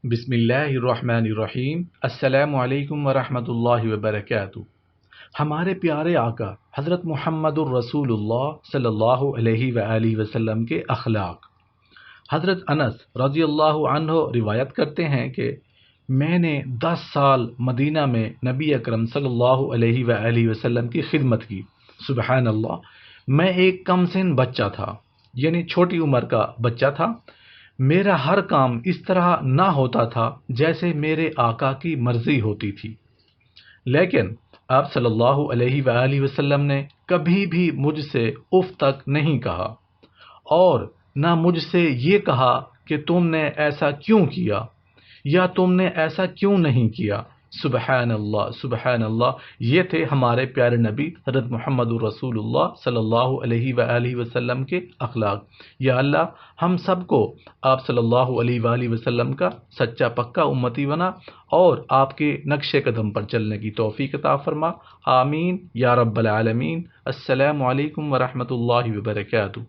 بسم اللہ الرحمن الرحیم۔ السلام علیکم ورحمۃ اللہ وبرکاتہ۔ ہمارے پیارے آقا حضرت محمد الرسول اللہ صلی اللہ علیہ وآلہ وسلم کے اخلاق۔ حضرت انس رضی اللہ عنہ روایت کرتے ہیں کہ میں نے 10 سال مدینہ میں نبی اکرم صلی اللہ علیہ وآلہ وسلم کی خدمت کی۔ سبحان اللہ، میں ایک کم سن بچہ تھا، یعنی چھوٹی عمر کا بچہ تھا۔ میرا ہر کام اس طرح نہ ہوتا تھا جیسے میرے آقا کی مرضی ہوتی تھی، لیکن آپ صلی اللہ علیہ وآلہ وسلم نے کبھی بھی مجھ سے اف تک نہیں کہا، اور نہ مجھ سے یہ کہا کہ تم نے ایسا کیوں کیا یا تم نے ایسا کیوں نہیں کیا۔ سبحان اللہ، سبحان اللہ۔ یہ تھے ہمارے پیارے نبی حضرت محمد الرسول اللہ صلی اللہ علیہ وآلہ وسلم کے اخلاق۔ یا اللہ، ہم سب کو آپ صلی اللہ علیہ وآلہ وسلم کا سچا پکا امتی بنا اور آپ کے نقش قدم پر چلنے کی توفیق عطا فرما۔ آمین یا رب العالمین۔ السلام علیکم ورحمۃ اللہ وبرکاتہ۔